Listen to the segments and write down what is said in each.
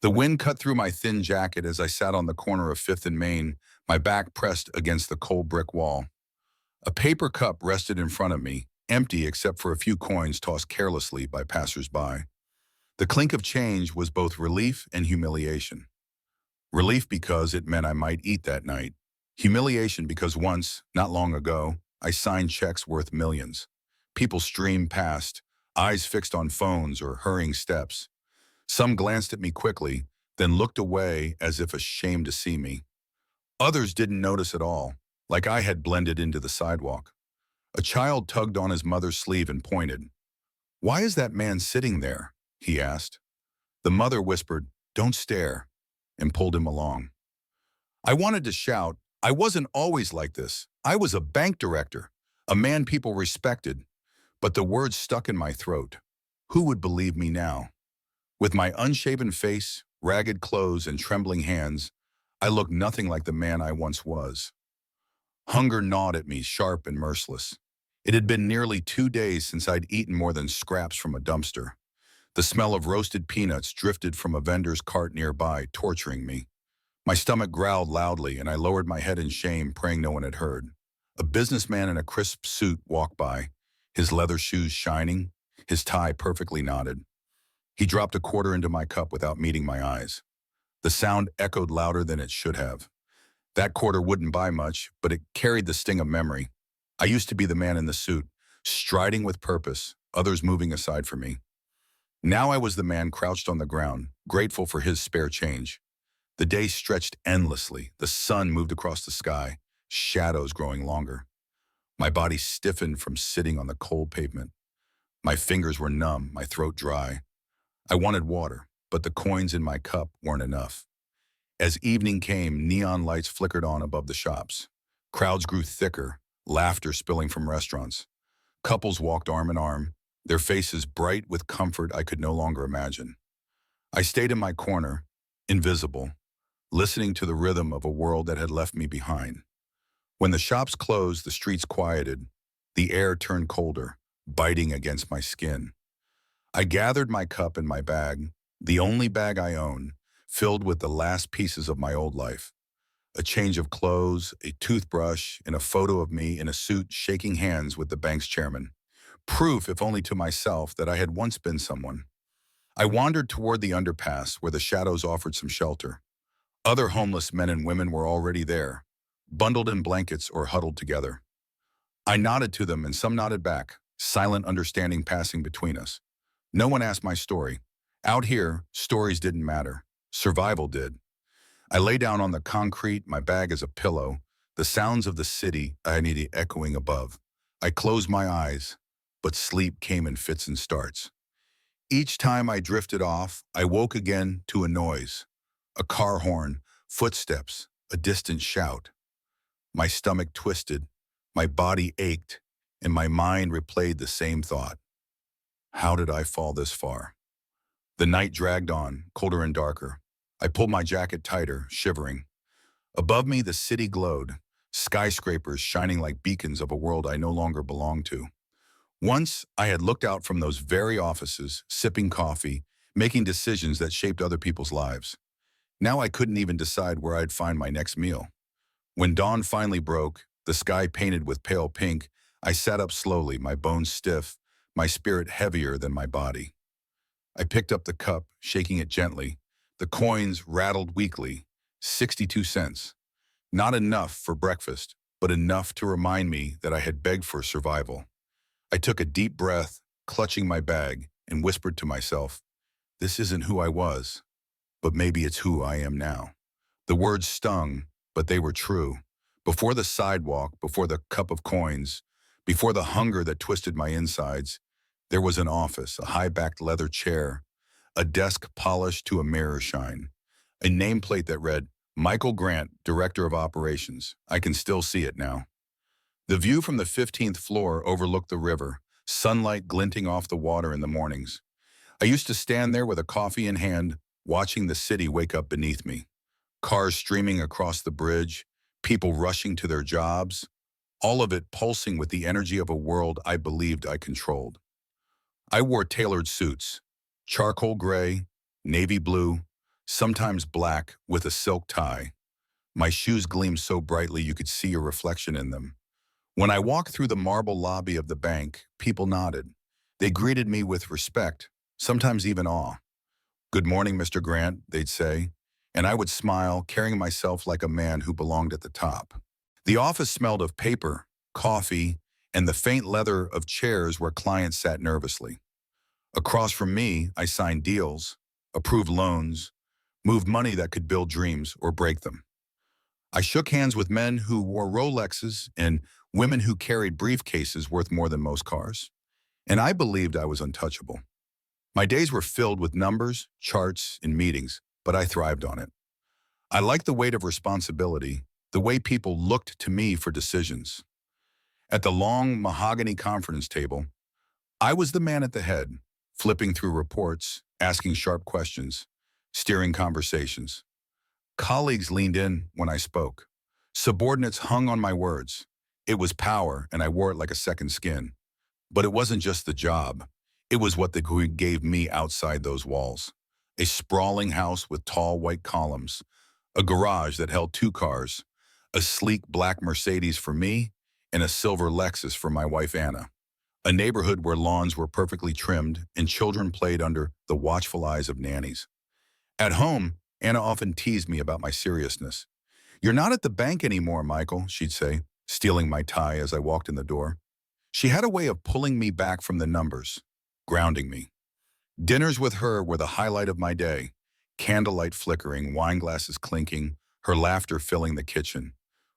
The wind cut through my thin jacket as I sat on the corner of Fifth and Main, my back pressed against the cold brick wall. A paper cup rested in front of me, empty except for a few coins tossed carelessly by passers-by. The clink of change was both relief and humiliation. Relief because it meant I might eat that night. Humiliation because once, not long ago, I signed checks worth millions. People streamed past, eyes fixed on phones or hurrying steps. Some glanced at me quickly, then looked away as if ashamed to see me. Others didn't notice at all, like I had blended into the sidewalk. A child tugged on his mother's sleeve and pointed. "Why is that man sitting there?" he asked. The mother whispered, "Don't stare," and pulled him along. I wanted to shout, I wasn't always like this. I was a bank director, a man people respected, but the words stuck in my throat. Who would believe me now? With my unshaven face, ragged clothes, and trembling hands, I looked nothing like the man I once was. Hunger gnawed at me, sharp and merciless. It had been nearly 2 days since I'd eaten more than scraps from a dumpster. The smell of roasted peanuts drifted from a vendor's cart nearby, torturing me. My stomach growled loudly, and I lowered my head in shame, praying no one had heard. A businessman in a crisp suit walked by, his leather shoes shining, his tie perfectly knotted. He dropped a quarter into my cup without meeting my eyes. The sound echoed louder than it should have. That quarter wouldn't buy much, but it carried the sting of memory. I used to be the man in the suit, striding with purpose, others moving aside for me. Now I was the man crouched on the ground, grateful for his spare change. The day stretched endlessly. The sun moved across the sky, shadows growing longer. My body stiffened from sitting on the cold pavement. My fingers were numb, my throat dry. I wanted water, but the coins in my cup weren't enough. As evening came, neon lights flickered on above the shops. Crowds grew thicker, laughter spilling from restaurants. Couples walked arm in arm, their faces bright with comfort I could no longer imagine. I stayed in my corner, invisible, listening to the rhythm of a world that had left me behind. When the shops closed, the streets quieted. The air turned colder, biting against my skin. I gathered my cup and my bag, the only bag I own, filled with the last pieces of my old life. A change of clothes, a toothbrush, and a photo of me in a suit shaking hands with the bank's chairman. Proof, if only to myself, that I had once been someone. I wandered toward the underpass where the shadows offered some shelter. Other homeless men and women were already there, bundled in blankets or huddled together. I nodded to them and some nodded back, silent understanding passing between us. No one asked my story. Out here, stories didn't matter. Survival did. I lay down on the concrete, my bag as a pillow, the sounds of the city I needed echoing above. I closed my eyes, but sleep came in fits and starts. Each time I drifted off, I woke again to a noise. A car horn, footsteps, a distant shout. My stomach twisted, my body ached, and my mind replayed the same thought. How did I fall this far? The night dragged on, colder and darker. I pulled my jacket tighter, shivering. Above me, the city glowed, skyscrapers shining like beacons of a world I no longer belonged to. Once, I had looked out from those very offices, sipping coffee, making decisions that shaped other people's lives. Now I couldn't even decide where I'd find my next meal. When dawn finally broke, the sky painted with pale pink, I sat up slowly, my bones stiff, my spirit heavier than my body. I picked up the cup, shaking it gently. The coins rattled weakly, 62 cents. Not enough for breakfast, but enough to remind me that I had begged for survival. I took a deep breath, clutching my bag, and whispered to myself, this isn't who I was, but maybe it's who I am now. The words stung, but they were true. Before the sidewalk, before the cup of coins, before the hunger that twisted my insides, there was an office, a high-backed leather chair, a desk polished to a mirror shine, a nameplate that read, Michael Grant, Director of Operations. I can still see it now. The view from the 15th floor overlooked the river, sunlight glinting off the water in the mornings. I used to stand there with a coffee in hand, watching the city wake up beneath me. Cars streaming across the bridge, people rushing to their jobs, all of it pulsing with the energy of a world I believed I controlled. I wore tailored suits, charcoal gray, navy blue, sometimes black with a silk tie. My shoes gleamed so brightly you could see your reflection in them. When I walked through the marble lobby of the bank, people nodded. They greeted me with respect, sometimes even awe. "Good morning, Mr. Grant," they'd say, and I would smile, carrying myself like a man who belonged at the top. The office smelled of paper, coffee, and the faint leather of chairs where clients sat nervously. Across from me, I signed deals, approved loans, moved money that could build dreams or break them. I shook hands with men who wore Rolexes and women who carried briefcases worth more than most cars. And I believed I was untouchable. My days were filled with numbers, charts, and meetings, but I thrived on it. I liked the weight of responsibility, the way people looked to me for decisions. At the long mahogany conference table, I was the man at the head, flipping through reports, asking sharp questions, steering conversations. Colleagues leaned in when I spoke. Subordinates hung on my words. It was power, and I wore it like a second skin. But it wasn't just the job. It was what the group gave me outside those walls. A sprawling house with tall white columns, a garage that held two cars, a sleek black Mercedes for me, and a silver Lexus for my wife Anna. A neighborhood where lawns were perfectly trimmed and children played under the watchful eyes of nannies. At home, Anna often teased me about my seriousness. "You're not at the bank anymore, Michael," she'd say, stealing my tie as I walked in the door. She had a way of pulling me back from the numbers, grounding me. Dinners with her were the highlight of my day. Candlelight flickering, wine glasses clinking, her laughter filling the kitchen.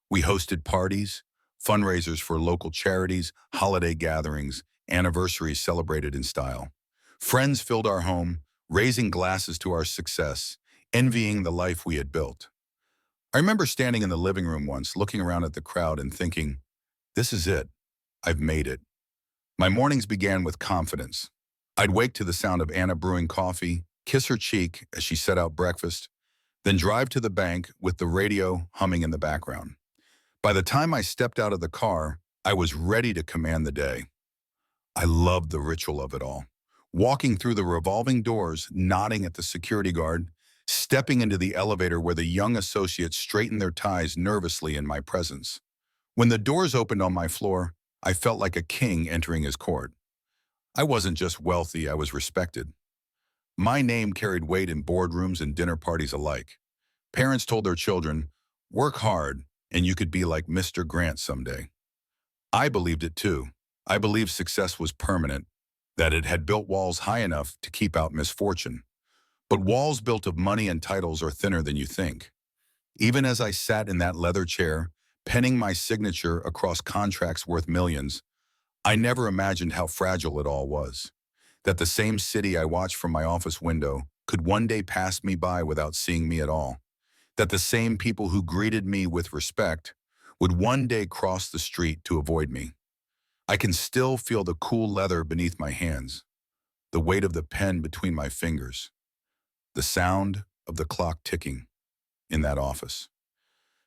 We hosted parties, fundraisers for local charities, holiday gatherings, anniversaries celebrated in style. Friends filled our home, raising glasses to our success, envying the life we had built. I remember standing in the living room once, looking around at the crowd and thinking, this is it. I've made it. My mornings began with confidence. I'd wake to the sound of Anna brewing coffee, kiss her cheek as she set out breakfast, then drive to the bank with the radio humming in the background. By the time I stepped out of the car, I was ready to command the day. I loved the ritual of it all. Walking through the revolving doors, nodding at the security guard, stepping into the elevator where the young associates straightened their ties nervously in my presence. When the doors opened on my floor, I felt like a king entering his court. I wasn't just wealthy, I was respected. My name carried weight in boardrooms and dinner parties alike. Parents told their children, work hard and you could be like Mr. Grant someday. I believed it too. I believed success was permanent, that it had built walls high enough to keep out misfortune. But walls built of money and titles are thinner than you think. Even as I sat in that leather chair, penning my signature across contracts worth millions, I never imagined how fragile it all was. That the same city I watched from my office window could one day pass me by without seeing me at all. That the same people who greeted me with respect would one day cross the street to avoid me. I can still feel the cool leather beneath my hands, the weight of the pen between my fingers, the sound of the clock ticking in that office.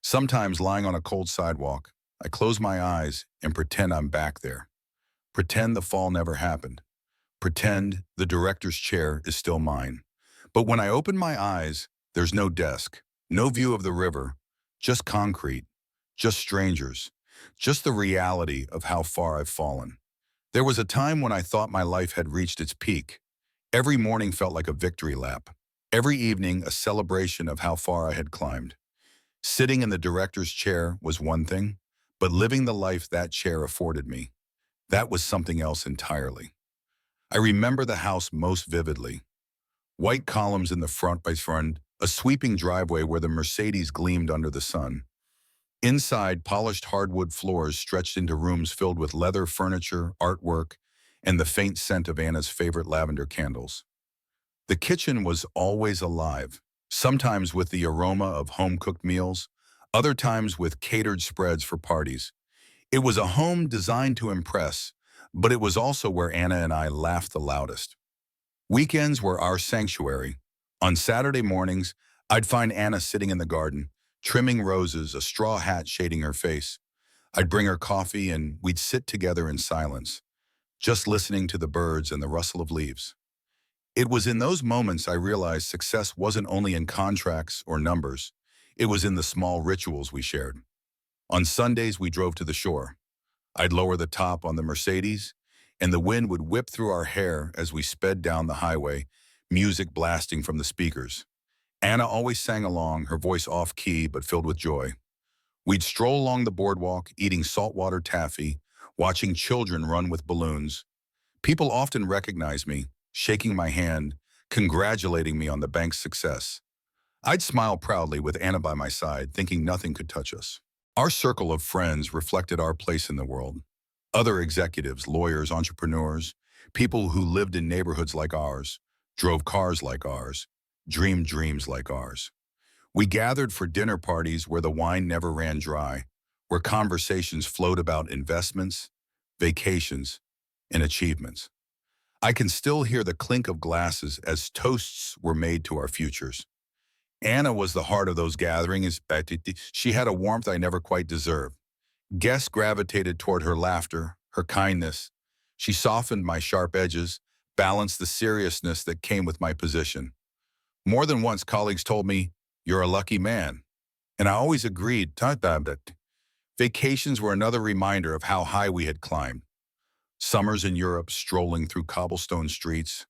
Sometimes lying on a cold sidewalk, I close my eyes and pretend I'm back there. Pretend the fall never happened. Pretend the director's chair is still mine. But when I open my eyes, there's no desk, no view of the river, just concrete, just strangers, just the reality of how far I've fallen. There was a time when I thought my life had reached its peak. Every morning felt like a victory lap. Every evening a celebration of how far I had climbed. Sitting in the director's chair was one thing, but living the life that chair afforded me, that was something else entirely. I remember the house most vividly. White columns in the front, a sweeping driveway where the Mercedes gleamed under the sun. Inside, polished hardwood floors stretched into rooms filled with leather furniture, artwork, and the faint scent of Anna's favorite lavender candles. The kitchen was always alive, sometimes with the aroma of home-cooked meals, other times with catered spreads for parties. It was a home designed to impress, but it was also where Anna and I laughed the loudest. Weekends were our sanctuary. On Saturday mornings, I'd find Anna sitting in the garden, trimming roses, a straw hat shading her face. I'd bring her coffee and we'd sit together in silence, just listening to the birds and the rustle of leaves. It was in those moments I realized success wasn't only in contracts or numbers. It was in the small rituals we shared. On Sundays, we drove to the shore. I'd lower the top on the Mercedes, and the wind would whip through our hair as we sped down the highway, music blasting from the speakers. Anna always sang along, her voice off-key but filled with joy. We'd stroll along the boardwalk, eating saltwater taffy, watching children run with balloons. People often recognize me, shaking my hand, congratulating me on the bank's success. I'd smile proudly with Anna by my side, thinking nothing could touch us. Our circle of friends reflected our place in the world. Other executives, lawyers, entrepreneurs, people who lived in neighborhoods like ours, drove cars like ours, dreamed dreams like ours. We gathered for dinner parties where the wine never ran dry, where conversations flowed about investments, vacations, and achievements. I can still hear the clink of glasses as toasts were made to our futures. Anna was the heart of those gatherings. She had a warmth I never quite deserved. Guests gravitated toward her laughter, her kindness. She softened my sharp edges, balanced the seriousness that came with my position. More than once, colleagues told me, "You're a lucky man." And I always agreed. Vacations were another reminder of how high we had climbed. Summers in Europe, strolling through cobblestone streets,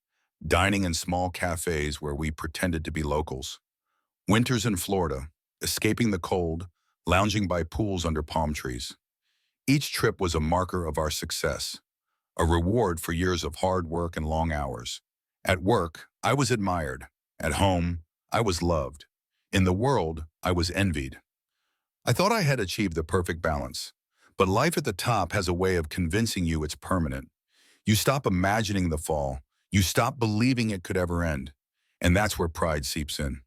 dining in small cafes where we pretended to be locals. Winters in Florida, escaping the cold, lounging by pools under palm trees. Each trip was a marker of our success, a reward for years of hard work and long hours. At work, I was admired. At home, I was loved. In the world, I was envied. I thought I had achieved the perfect balance. But life at the top has a way of convincing you it's permanent. You stop imagining the fall. You stop believing it could ever end. And that's where pride seeps in.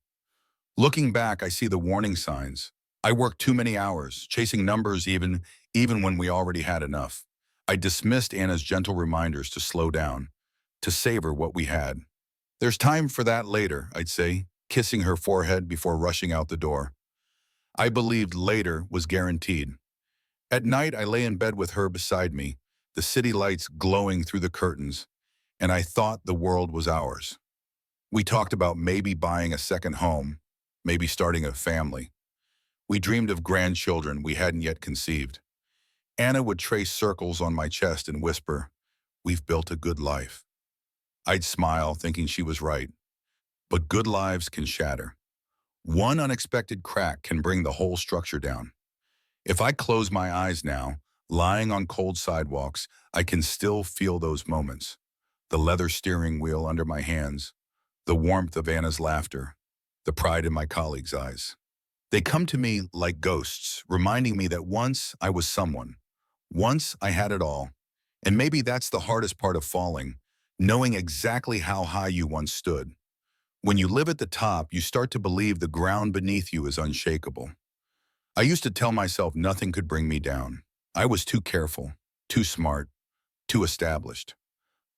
Looking back, I see the warning signs. I worked too many hours, chasing numbers even when we already had enough. I dismissed Anna's gentle reminders to slow down, to savor what we had. "There's time for that later," I'd say, kissing her forehead before rushing out the door. I believed later was guaranteed. At night, I lay in bed with her beside me, the city lights glowing through the curtains, and I thought the world was ours. We talked about maybe buying a second home, maybe starting a family. We dreamed of grandchildren we hadn't yet conceived. Anna would trace circles on my chest and whisper, "We've built a good life." I'd smile, thinking she was right. But good lives can shatter. One unexpected crack can bring the whole structure down. If I close my eyes now, lying on cold sidewalks, I can still feel those moments. The leather steering wheel under my hands, the warmth of Anna's laughter, the pride in my colleagues' eyes. They come to me like ghosts, reminding me that once I was someone. Once I had it all. And maybe that's the hardest part of falling, knowing exactly how high you once stood. When you live at the top, you start to believe the ground beneath you is unshakable. I used to tell myself nothing could bring me down. I was too careful, too smart, too established.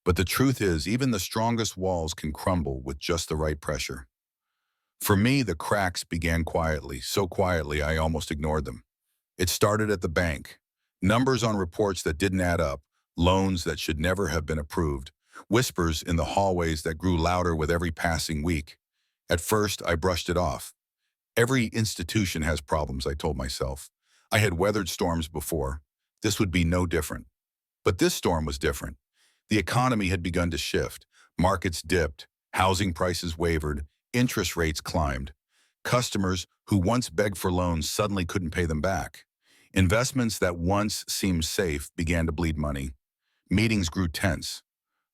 But the truth is, even the strongest walls can crumble with just the right pressure. For me, the cracks began quietly, so quietly I almost ignored them. It started at the bank. Numbers on reports that didn't add up, loans that should never have been approved, whispers in the hallways that grew louder with every passing week. At first, I brushed it off. Every institution has problems, I told myself. I had weathered storms before. This would be no different. But this storm was different. The economy had begun to shift. Markets dipped. Housing prices wavered. Interest rates climbed. Customers who once begged for loans suddenly couldn't pay them back. Investments that once seemed safe began to bleed money. Meetings grew tense.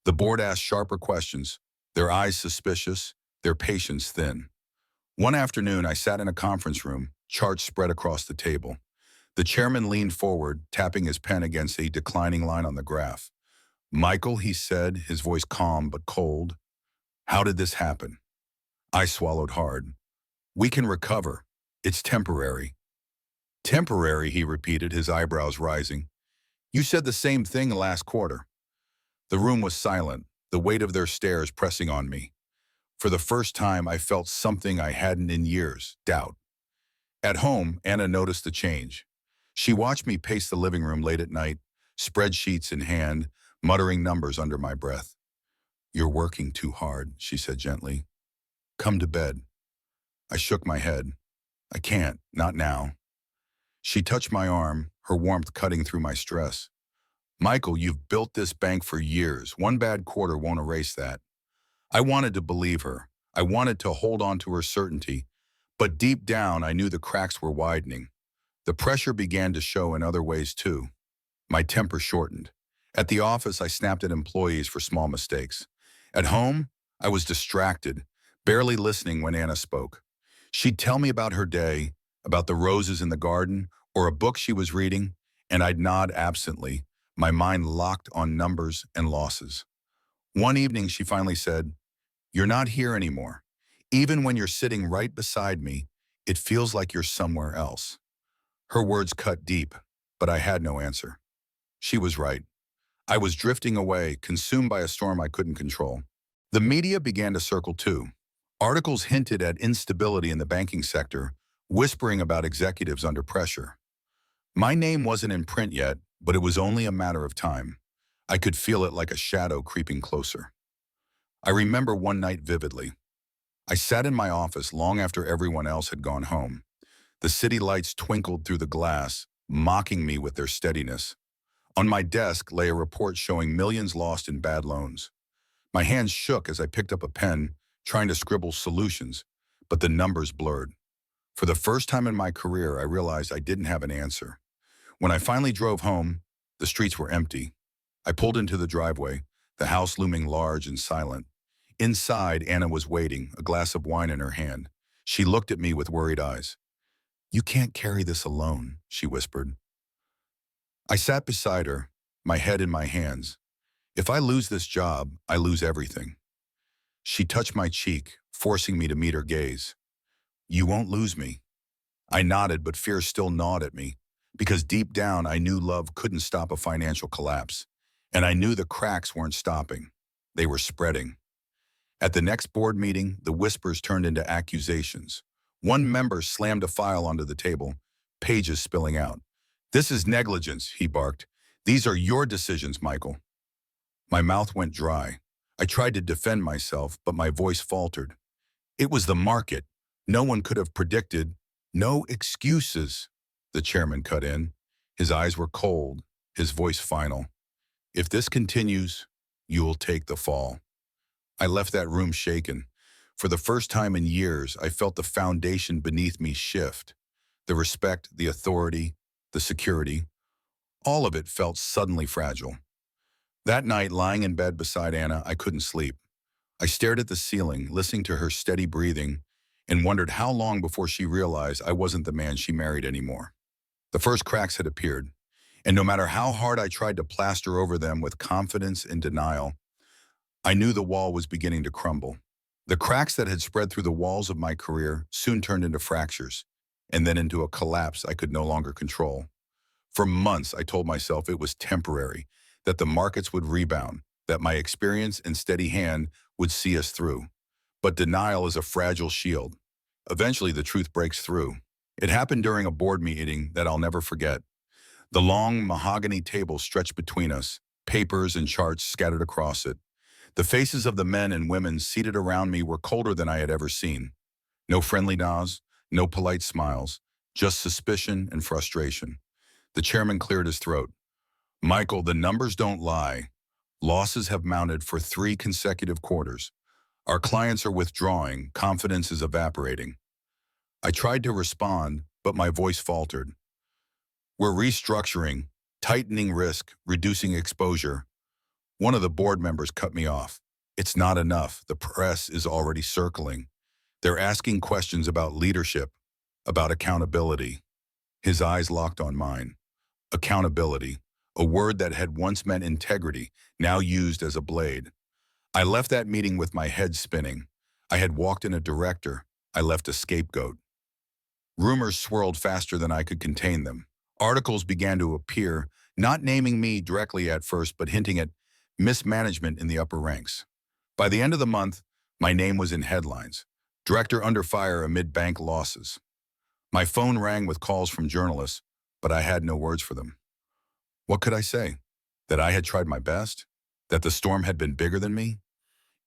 The board asked sharper questions, their eyes suspicious, their patience thin. One afternoon, I sat in a conference room, charts spread across the table. The chairman leaned forward, tapping his pen against a declining line on the graph. "Michael," he said, his voice calm but cold, "how did this happen?" I swallowed hard. "We can recover. It's temporary." "Temporary," he repeated, his eyebrows rising. "You said the same thing last quarter." The room was silent, the weight of their stares pressing on me. For the first time, I felt something I hadn't in years, doubt. At home, Anna noticed the change. She watched me pace the living room late at night, spreadsheets in hand, muttering numbers under my breath. "You're working too hard," she said gently. "Come to bed." I shook my head. "I can't, not now." She touched my arm, her warmth cutting through my stress. "Michael, you've built this bank for years. One bad quarter won't erase that." I wanted to believe her. I wanted to hold on to her certainty. But deep down, I knew the cracks were widening. The pressure began to show in other ways too. My temper shortened. At the office, I snapped at employees for small mistakes. At home, I was distracted, barely listening when Anna spoke. She'd tell me about her day, about the roses in the garden, or a book she was reading, and I'd nod absently, my mind locked on numbers and losses. One evening, she finally said, "You're not here anymore. Even when you're sitting right beside me, it feels like you're somewhere else." Her words cut deep, but I had no answer. She was right. I was drifting away, consumed by a storm I couldn't control. The media began to circle too. Articles hinted at instability in the banking sector, whispering about executives under pressure. My name wasn't in print yet, but it was only a matter of time. I could feel it like a shadow creeping closer. I remember one night vividly. I sat in my office long after everyone else had gone home. The city lights twinkled through the glass, mocking me with their steadiness. On my desk lay a report showing millions lost in bad loans. My hands shook as I picked up a pen, trying to scribble solutions, but the numbers blurred. For the first time in my career, I realized I didn't have an answer. When I finally drove home, the streets were empty. I pulled into the driveway, the house looming large and silent. Inside, Anna was waiting, a glass of wine in her hand. She looked at me with worried eyes. "You can't carry this alone," she whispered. I sat beside her, my head in my hands. "If I lose this job, I lose everything." She touched my cheek, forcing me to meet her gaze. "You won't lose me." I nodded, but fear still gnawed at me, because deep down I knew love couldn't stop a financial collapse. And I knew the cracks weren't stopping. They were spreading. At the next board meeting, the whispers turned into accusations. One member slammed a file onto the table, pages spilling out. "This is negligence," he barked. "These are your decisions, Michael." My mouth went dry. I tried to defend myself, but my voice faltered. "It was the market. No one could have predicted." "No excuses," the chairman cut in. His eyes were cold, his voice final. "If this continues, you will take the fall." I left that room shaken. For the first time in years, I felt the foundation beneath me shift. The respect, the authority, the security, all of it felt suddenly fragile. That night, lying in bed beside Anna, I couldn't sleep. I stared at the ceiling, listening to her steady breathing, and wondered how long before she realized I wasn't the man she married anymore. The first cracks had appeared, and no matter how hard I tried to plaster over them with confidence and denial, I knew the wall was beginning to crumble. The cracks that had spread through the walls of my career soon turned into fractures, and then into a collapse I could no longer control. For months, I told myself it was temporary, that the markets would rebound, that my experience and steady hand would see us through. But denial is a fragile shield. Eventually, the truth breaks through. It happened during a board meeting that I'll never forget. The long mahogany table stretched between us, papers and charts scattered across it. The faces of the men and women seated around me were colder than I had ever seen. No friendly nods, no polite smiles, just suspicion and frustration. The chairman cleared his throat. "Michael, the numbers don't lie. Losses have mounted for 3 consecutive quarters. Our clients are withdrawing, confidence is evaporating." I tried to respond, but my voice faltered. "We're restructuring, tightening risk, reducing exposure." One of the board members cut me off. "It's not enough. The press is already circling. They're asking questions about leadership, about accountability." His eyes locked on mine. Accountability, a word that had once meant integrity, now used as a blade. I left that meeting with my head spinning. I had walked in a director. I left a scapegoat. Rumors swirled faster than I could contain them. Articles began to appear, not naming me directly at first, but hinting at mismanagement in the upper ranks. By the end of the month, my name was in headlines. Director under fire amid bank losses. My phone rang with calls from journalists, but I had no words for them. What could I say? That I had tried my best? That the storm had been bigger than me?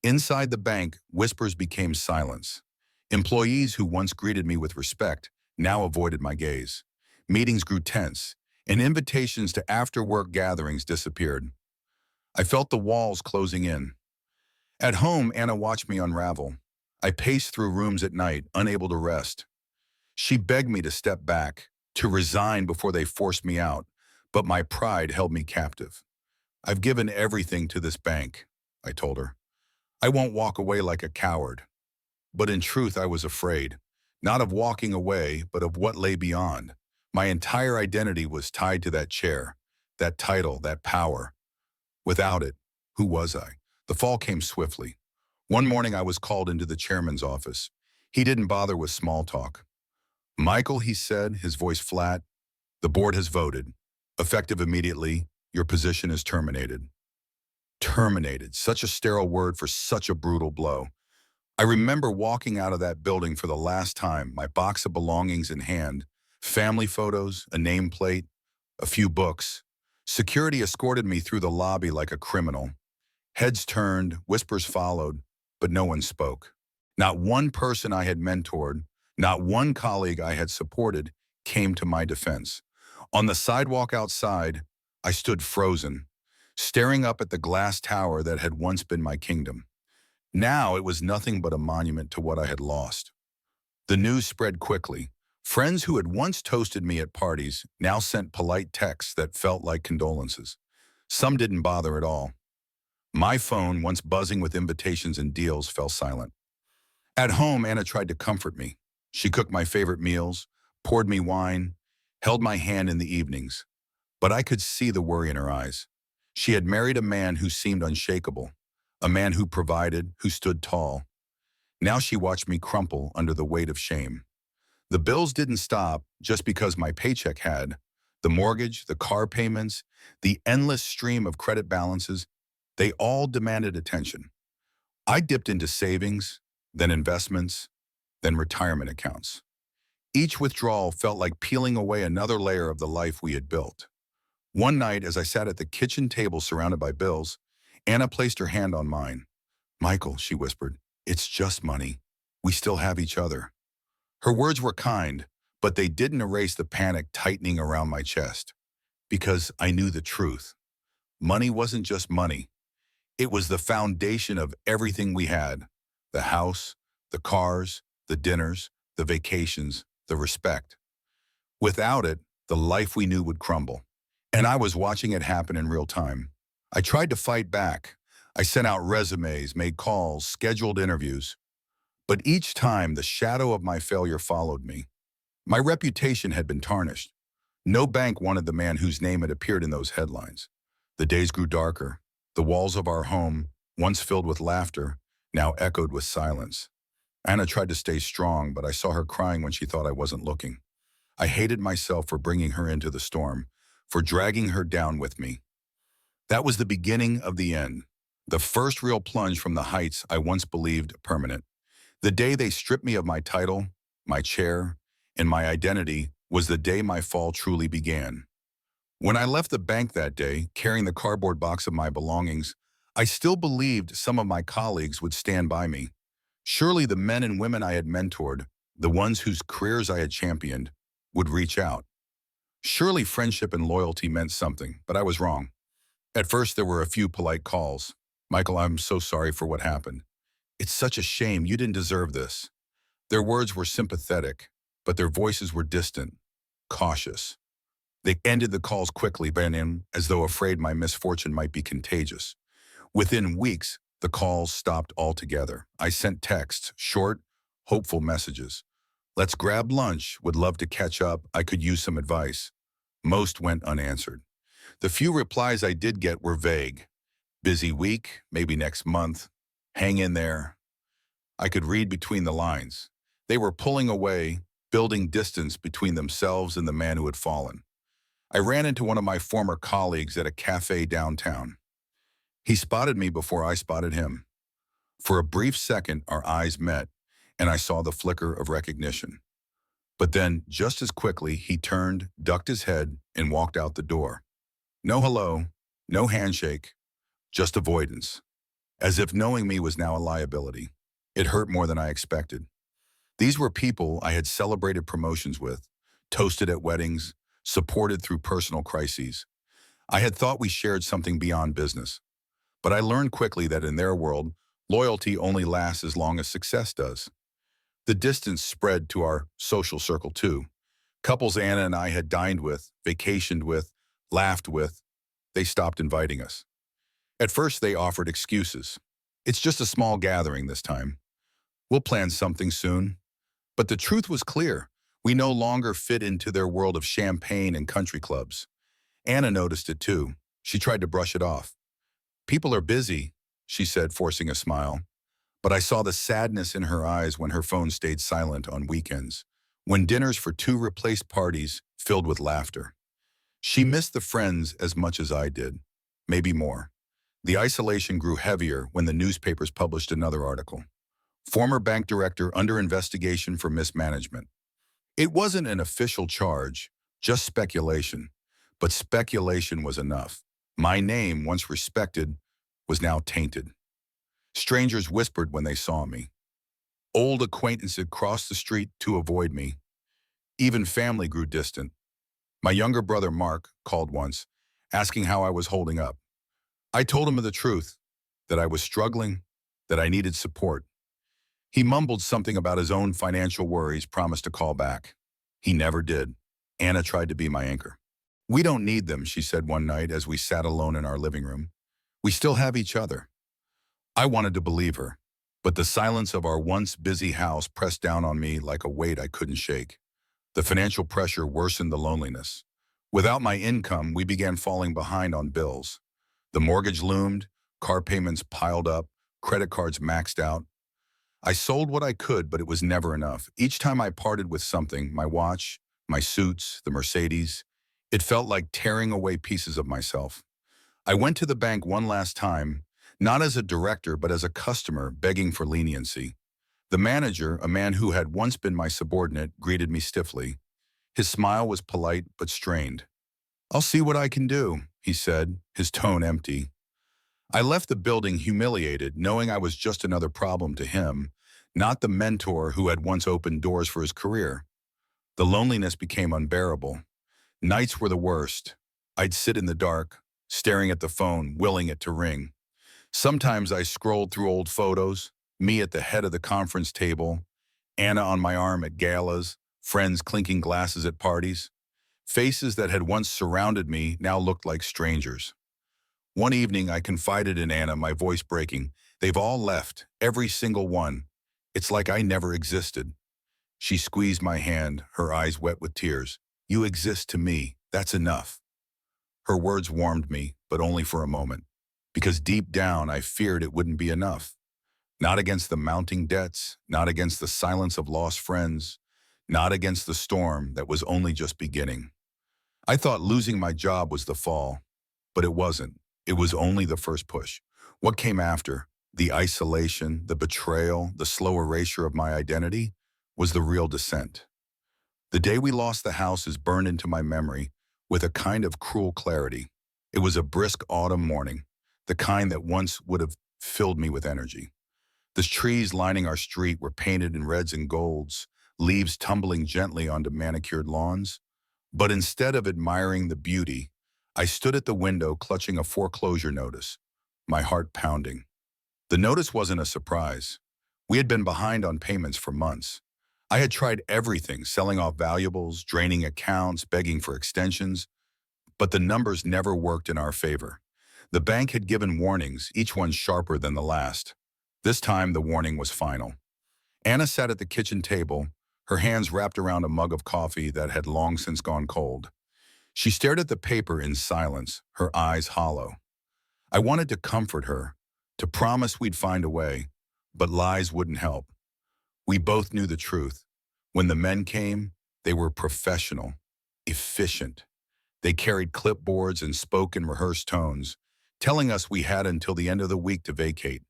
Inside the bank, whispers became silence. Employees who once greeted me with respect now avoided my gaze. Meetings grew tense, and invitations to after-work gatherings disappeared. I felt the walls closing in. At home, Anna watched me unravel. I paced through rooms at night, unable to rest. She begged me to step back, to resign before they forced me out, but my pride held me captive. "I've given everything to this bank," I told her. "I won't walk away like a coward." But in truth, I was afraid, not of walking away, but of what lay beyond. My entire identity was tied to that chair, that title, that power. Without it, who was I? The fall came swiftly. One morning I was called into the chairman's office. He didn't bother with small talk. "Michael," he said, his voice flat, "the board has voted. Effective immediately, your position is terminated." Terminated, such a sterile word for such a brutal blow. I remember walking out of that building for the last time, my box of belongings in hand, family photos, a nameplate, a few books. Security escorted me through the lobby like a criminal. Heads turned, whispers followed, but no one spoke. Not one person I had mentored, not one colleague I had supported came to my defense. On the sidewalk outside, I stood frozen, staring up at the glass tower that had once been my kingdom. Now it was nothing but a monument to what I had lost. The news spread quickly. Friends who had once toasted me at parties now sent polite texts that felt like condolences. Some didn't bother at all. My phone, once buzzing with invitations and deals, fell silent. At home, Anna tried to comfort me. She cooked my favorite meals, poured me wine, held my hand in the evenings. But I could see the worry in her eyes. She had married a man who seemed unshakable, a man who provided, who stood tall. Now she watched me crumple under the weight of shame. The bills didn't stop just because my paycheck had. The mortgage, the car payments, the endless stream of credit balances, they all demanded attention. I dipped into savings, then investments, then retirement accounts. Each withdrawal felt like peeling away another layer of the life we had built. One night, as I sat at the kitchen table surrounded by bills, Anna placed her hand on mine. "Michael," she whispered, "it's just money. We still have each other." Her words were kind, but they didn't erase the panic tightening around my chest. Because I knew the truth. Money wasn't just money. It was the foundation of everything we had. The house, the cars, the dinners, the vacations, the respect. Without it, the life we knew would crumble. And I was watching it happen in real time. I tried to fight back. I sent out resumes, made calls, scheduled interviews. But each time, the shadow of my failure followed me. My reputation had been tarnished. No bank wanted the man whose name had appeared in those headlines. The days grew darker. The walls of our home, once filled with laughter, now echoed with silence. Anna tried to stay strong, but I saw her crying when she thought I wasn't looking. I hated myself for bringing her into the storm, for dragging her down with me. That was the beginning of the end, the first real plunge from the heights I once believed permanent. The day they stripped me of my title, my chair, and my identity was the day my fall truly began. When I left the bank that day, carrying the cardboard box of my belongings, I still believed some of my colleagues would stand by me. Surely the men and women I had mentored, the ones whose careers I had championed, would reach out. Surely friendship and loyalty meant something, but I was wrong. At first, there were a few polite calls. "Michael, I'm so sorry for what happened. It's such a shame. You didn't deserve this." Their words were sympathetic, but their voices were distant, cautious. They ended the calls quickly, bending as though afraid my misfortune might be contagious. Within weeks, the calls stopped altogether. I sent texts, short, hopeful messages. "Let's grab lunch. Would love to catch up. I could use some advice." Most went unanswered. The few replies I did get were vague. "Busy week, maybe next month. Hang in there." I could read between the lines. They were pulling away, building distance between themselves and the man who had fallen. I ran into one of my former colleagues at a cafe downtown. He spotted me before I spotted him. For a brief second, our eyes met, and I saw the flicker of recognition. But then, just as quickly, he turned, ducked his head, and walked out the door. No hello, no handshake, just avoidance. as if knowing me was now a liability. It hurt more than I expected. These were people I had celebrated promotions with, toasted at weddings, supported through personal crises. I had thought we shared something beyond business, but I learned quickly that in their world, loyalty only lasts as long as success does. The distance spread to our social circle too. Couples Anna and I had dined with, vacationed with, laughed with, they stopped inviting us. At first, they offered excuses. It's just a small gathering this time. We'll plan something soon. But the truth was clear. We no longer fit into their world of champagne and country clubs. Anna noticed it too. She tried to brush it off. People are busy, she said, forcing a smile. But I saw the sadness in her eyes when her phone stayed silent on weekends, when dinners for two replaced parties filled with laughter. She missed the friends as much as I did, maybe more. The isolation grew heavier when the newspapers published another article. Former bank director under investigation for mismanagement. It wasn't an official charge, just speculation. But speculation was enough. My name, once respected, was now tainted. Strangers whispered when they saw me. Old acquaintances crossed the street to avoid me. Even family grew distant. My younger brother, Mark, called once, asking how I was holding up. I told him the truth, that I was struggling, that I needed support. He mumbled something about his own financial worries, promised to call back. He never did. Anna tried to be my anchor. We don't need them, she said one night as we sat alone in our living room. We still have each other. I wanted to believe her, but the silence of our once busy house pressed down on me like a weight I couldn't shake. The financial pressure worsened the loneliness. Without my income, we began falling behind on bills. The mortgage loomed, car payments piled up, credit cards maxed out. I sold what I could, but it was never enough. Each time I parted with something, my watch, my suits, the Mercedes, it felt like tearing away pieces of myself. I went to the bank one last time, not as a director, but as a customer begging for leniency. The manager, a man who had once been my subordinate, greeted me stiffly. His smile was polite but strained. "I'll see what I can do," he said, his tone empty. I left the building humiliated, knowing I was just another problem to him, not the mentor who had once opened doors for his career. The loneliness became unbearable. Nights were the worst. I'd sit in the dark, staring at the phone, willing it to ring. Sometimes I scrolled through old photos, me at the head of the conference table, Anna on my arm at galas, friends clinking glasses at parties. Faces that had once surrounded me now looked like strangers. One evening I confided in Anna, my voice breaking. "They've all left, every single one. It's like I never existed." She squeezed my hand, her eyes wet with tears. "You exist to me, that's enough." Her words warmed me, but only for a moment, because deep down I feared it wouldn't be enough. Not against the mounting debts, not against the silence of lost friends, not against the storm that was only just beginning. I thought losing my job was the fall, but it wasn't. It was only the first push. What came after, the isolation, the betrayal, the slow erasure of my identity, was the real descent. The day we lost the house is burned into my memory with a kind of cruel clarity. It was a brisk autumn morning, the kind that once would have filled me with energy. The trees lining our street were painted in reds and golds, leaves tumbling gently onto manicured lawns. But instead of admiring the beauty, I stood at the window clutching a foreclosure notice, my heart pounding. The notice wasn't a surprise. We had been behind on payments for months. I had tried everything, selling off valuables, draining accounts, begging for extensions, but the numbers never worked in our favor. The bank had given warnings, each one sharper than the last. This time, the warning was final. Anna sat at the kitchen table, her hands wrapped around a mug of coffee that had long since gone cold. She stared at the paper in silence, her eyes hollow. I wanted to comfort her, to promise we'd find a way, but lies wouldn't help. We both knew the truth. When the men came, they were professional, efficient. They carried clipboards and spoke in rehearsed tones, telling us we had until the end of the week to vacate.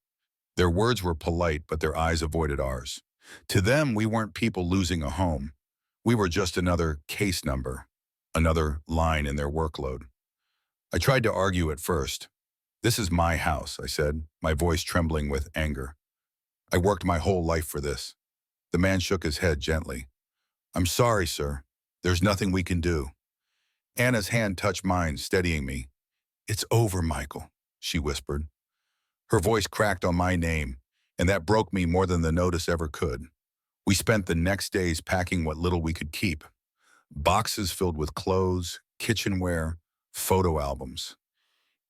Their words were polite, but their eyes avoided ours. To them, we weren't people losing a home. We were just another case number, another line in their workload. I tried to argue at first. "This is my house," I said, my voice trembling with anger. "I worked my whole life for this." The man shook his head gently. "I'm sorry, sir. There's nothing we can do." Anna's hand touched mine, steadying me. "It's over, Michael," she whispered. Her voice cracked on my name, and that broke me more than the notice ever could. We spent the next days packing what little we could keep. Boxes filled with clothes, kitchenware, photo albums.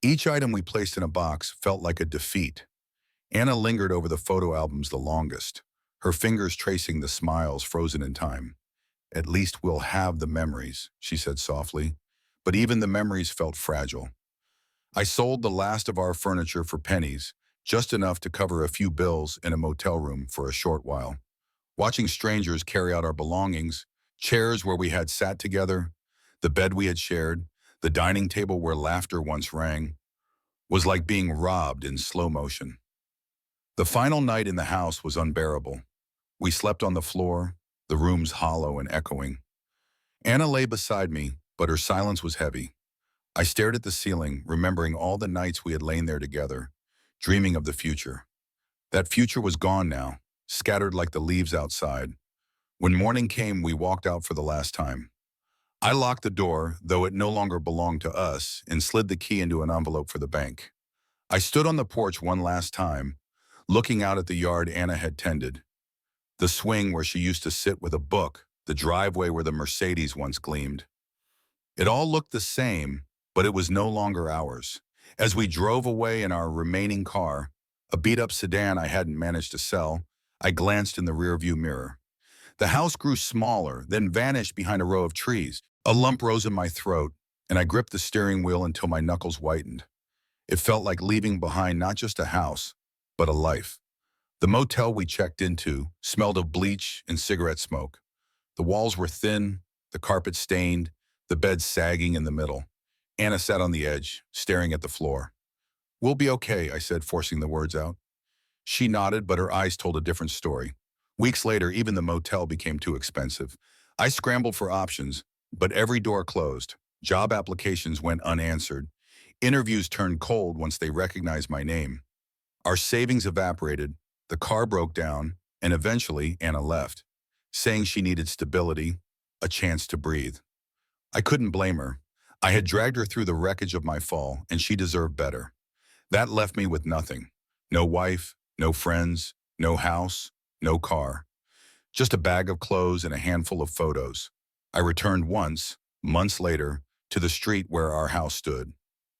Each item we placed in a box felt like a defeat. Anna lingered over the photo albums the longest, her fingers tracing the smiles frozen in time. "At least we'll have the memories," she said softly. But even the memories felt fragile. I sold the last of our furniture for pennies, just enough to cover a few bills in a motel room for a short while. Watching strangers carry out our belongings, chairs where we had sat together, the bed we had shared, the dining table where laughter once rang, was like being robbed in slow motion. The final night in the house was unbearable. We slept on the floor, the rooms hollow and echoing. Anna lay beside me, but her silence was heavy. I stared at the ceiling, remembering all the nights we had lain there together, dreaming of the future. That future was gone now, scattered like the leaves outside. When morning came, we walked out for the last time. I locked the door, though it no longer belonged to us, and slid the key into an envelope for the bank. I stood on the porch one last time, looking out at the yard Anna had tended, the swing where she used to sit with a book, the driveway where the Mercedes once gleamed. It all looked the same, but it was no longer ours. As we drove away in our remaining car, a beat-up sedan I hadn't managed to sell, I glanced in the rearview mirror. The house grew smaller, then vanished behind a row of trees. A lump rose in my throat, and I gripped the steering wheel until my knuckles whitened. It felt like leaving behind not just a house, but a life. The motel we checked into smelled of bleach and cigarette smoke. The walls were thin, the carpet stained, the bed sagging in the middle. Anna sat on the edge, staring at the floor. "We'll be okay," I said, forcing the words out. She nodded, but her eyes told a different story. Weeks later, even the motel became too expensive. I scrambled for options, but every door closed. Job applications went unanswered. Interviews turned cold once they recognized my name. Our savings evaporated, the car broke down, and eventually Anna left, saying she needed stability, a chance to breathe. I couldn't blame her. I had dragged her through the wreckage of my fall, and she deserved better. That left me with nothing. No wife, no friends, no house, no car. Just a bag of clothes and a handful of photos. I returned once, months later, to the street where our house stood.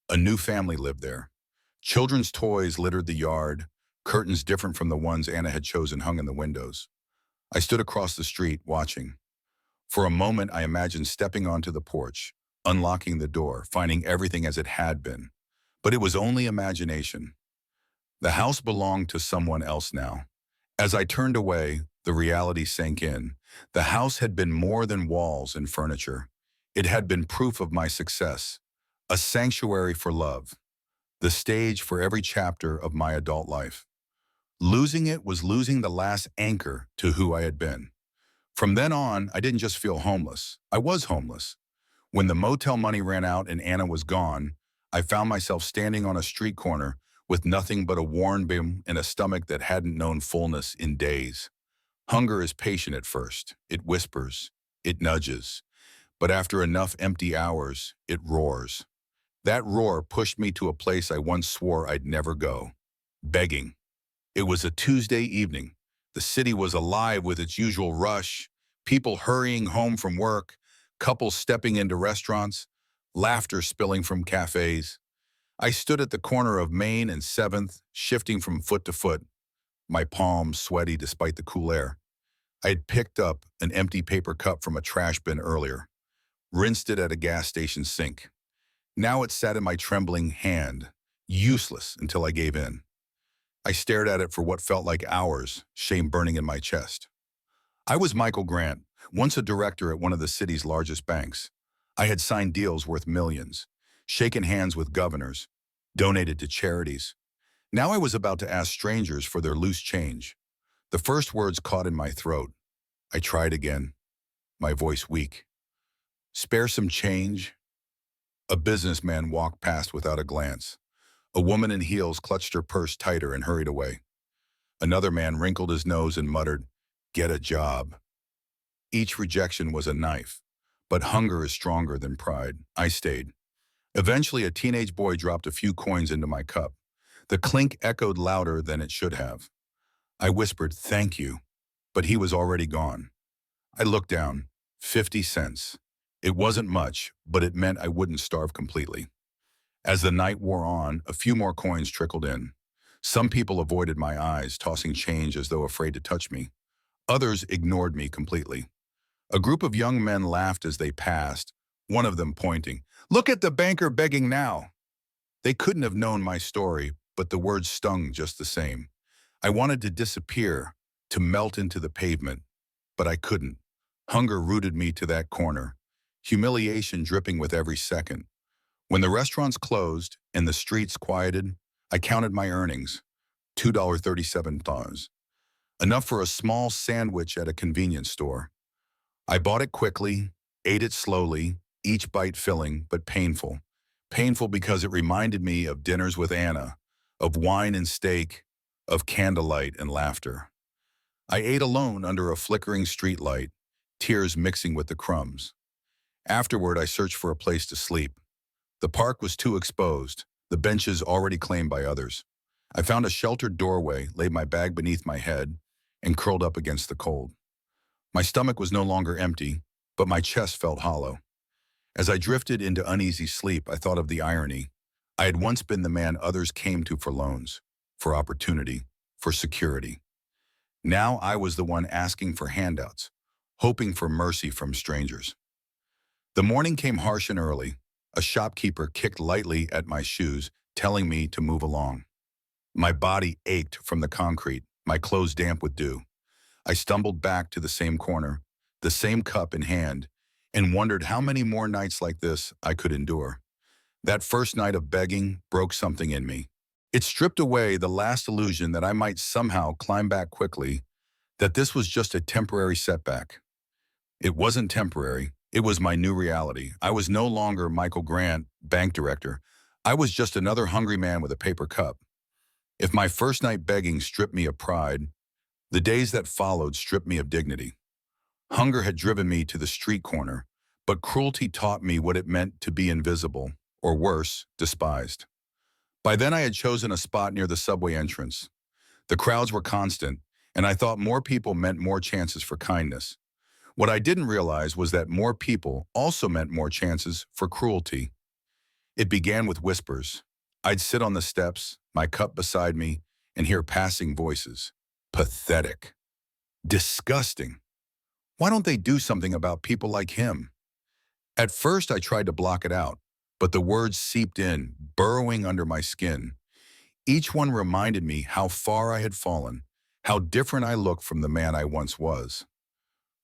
A new family lived there. Children's toys littered the yard, curtains different from the ones Anna had chosen hung in the windows. I stood across the street, watching. For a moment, I imagined stepping onto the porch, unlocking the door, finding everything as it had been. But it was only imagination. The house belonged to someone else now. As I turned away, the reality sank in. The house had been more than walls and furniture. It had been proof of my success, a sanctuary for love, the stage for every chapter of my adult life. Losing it was losing the last anchor to who I had been. From then on, I didn't just feel homeless. I was homeless. When the motel money ran out and Anna was gone, I found myself standing on a street corner with nothing but a worn bim and a stomach that hadn't known fullness in days. Hunger is patient at first. It whispers. It nudges. But after enough empty hours, it roars. That roar pushed me to a place I once swore I'd never go. Begging. It was a Tuesday evening. The city was alive with its usual rush, people hurrying home from work, couples stepping into restaurants, laughter spilling from cafes. I stood at the corner of Main and 7th, shifting from foot to foot, my palms sweaty despite the cool air. I had picked up an empty paper cup from a trash bin earlier, rinsed it at a gas station sink. Now it sat in my trembling hand, useless until I gave in. I stared at it for what felt like hours, shame burning in my chest. I was Michael Grant, once a director at one of the city's largest banks. I had signed deals worth millions, shaken hands with governors, donated to charities. Now I was about to ask strangers for their loose change. The first words caught in my throat. I tried again, my voice weak. "Spare some change?" A businessman walked past without a glance. A woman in heels clutched her purse tighter and hurried away. Another man wrinkled his nose and muttered, "Get a job." Each rejection was a knife. But hunger is stronger than pride. I stayed. Eventually, a teenage boy dropped a few coins into my cup. The clink echoed louder than it should have. I whispered, "Thank you," but he was already gone. I looked down. 50 cents. It wasn't much, but it meant I wouldn't starve completely. As the night wore on, a few more coins trickled in. Some people avoided my eyes, tossing change as though afraid to touch me. Others ignored me completely. A group of young men laughed as they passed, one of them pointing, "Look at the banker begging now." They couldn't have known my story, but the words stung just the same. I wanted to disappear, to melt into the pavement, but I couldn't. Hunger rooted me to that corner, humiliation dripping with every second. When the restaurants closed and the streets quieted, I counted my earnings, $2.37, enough for a small sandwich at a convenience store. I bought it quickly, ate it slowly, each bite filling but painful. Painful because it reminded me of dinners with Anna, of wine and steak, of candlelight and laughter. I ate alone under a flickering streetlight, tears mixing with the crumbs. Afterward, I searched for a place to sleep. The park was too exposed, the benches already claimed by others. I found a sheltered doorway, laid my bag beneath my head, and curled up against the cold. My stomach was no longer empty, but my chest felt hollow. As I drifted into uneasy sleep, I thought of the irony. I had once been the man others came to for loans, for opportunity, for security. Now I was the one asking for handouts, hoping for mercy from strangers. The morning came harsh and early. A shopkeeper kicked lightly at my shoes, telling me to move along. My body ached from the concrete, my clothes damp with dew. I stumbled back to the same corner, the same cup in hand, and wondered how many more nights like this I could endure. That first night of begging broke something in me. It stripped away the last illusion that I might somehow climb back quickly, that this was just a temporary setback. It wasn't temporary. It was my new reality. I was no longer Michael Grant, bank director. I was just another hungry man with a paper cup. If my first night begging stripped me of pride, the days that followed stripped me of dignity. Hunger had driven me to the street corner, but cruelty taught me what it meant to be invisible, or worse, despised. By then I had chosen a spot near the subway entrance. The crowds were constant, and I thought more people meant more chances for kindness. What I didn't realize was that more people also meant more chances for cruelty. It began with whispers. I'd sit on the steps, my cup beside me, and hear passing voices. Pathetic. Disgusting. Why don't they do something about people like him? At first, I tried to block it out, but the words seeped in, burrowing under my skin. Each one reminded me how far I had fallen, how different I looked from the man I once was.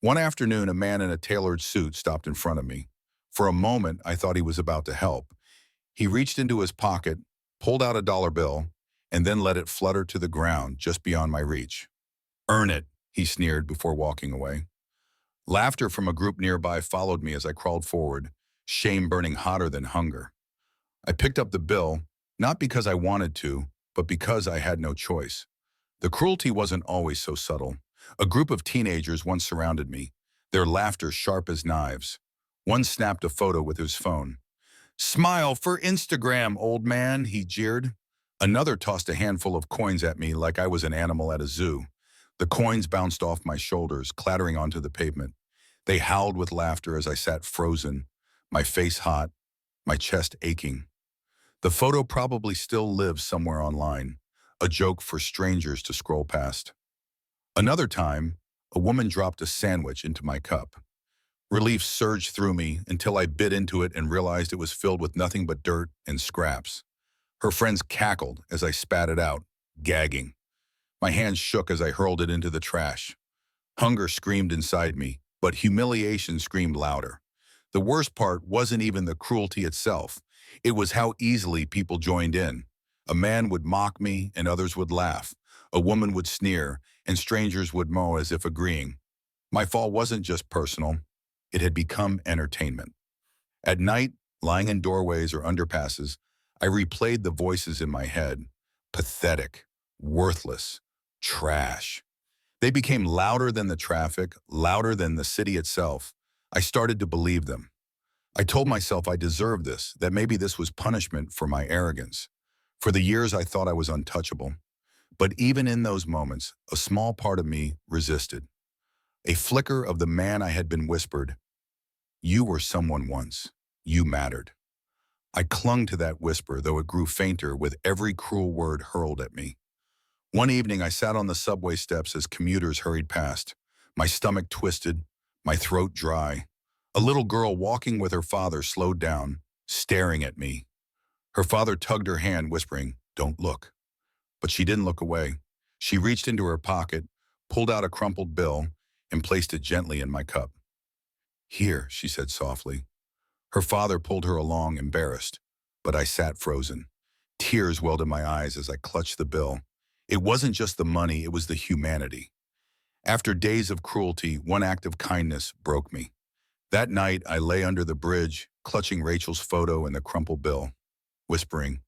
One afternoon, a man in a tailored suit stopped in front of me. For a moment, I thought he was about to help. He reached into his pocket, pulled out a dollar bill, and then let it flutter to the ground just beyond my reach. "Earn it," he sneered before walking away. Laughter from a group nearby followed me as I crawled forward, shame burning hotter than hunger. I picked up the bill, not because I wanted to, but because I had no choice. The cruelty wasn't always so subtle. A group of teenagers once surrounded me, their laughter sharp as knives. One snapped a photo with his phone. "Smile for Instagram, old man," he jeered. Another tossed a handful of coins at me like I was an animal at a zoo. The coins bounced off my shoulders, clattering onto the pavement. They howled with laughter as I sat frozen, my face hot, my chest aching. The photo probably still lives somewhere online, a joke for strangers to scroll past. Another time, a woman dropped a sandwich into my cup. Relief surged through me until I bit into it and realized it was filled with nothing but dirt and scraps. Her friends cackled as I spat it out, gagging. My hands shook as I hurled it into the trash. Hunger screamed inside me, but humiliation screamed louder. The worst part wasn't even the cruelty itself. It was how easily people joined in. A man would mock me and others would laugh. A woman would sneer and strangers would mow as if agreeing. My fall wasn't just personal. It had become entertainment. At night, lying in doorways or underpasses, I replayed the voices in my head. Pathetic, worthless, trash. They became louder than the traffic, louder than the city itself. I started to believe them. I told myself I deserved this, that maybe this was punishment for my arrogance. For the years I thought I was untouchable. But even in those moments, a small part of me resisted. A flicker of the man I had been whispered, "You were someone once. You mattered." I clung to that whisper, though it grew fainter with every cruel word hurled at me. One evening, I sat on the subway steps as commuters hurried past, my stomach twisted, my throat dry. A little girl walking with her father slowed down, staring at me. Her father tugged her hand, whispering, "Don't look." But she didn't look away. She reached into her pocket, pulled out a crumpled bill, and placed it gently in my cup. "Here," she said softly. Her father pulled her along, embarrassed, but I sat frozen. Tears welled in my eyes as I clutched the bill. It wasn't just the money, it was the humanity. After days of cruelty, one act of kindness broke me. That night, I lay under the bridge, clutching Rachel's photo and the crumpled bill, whispering,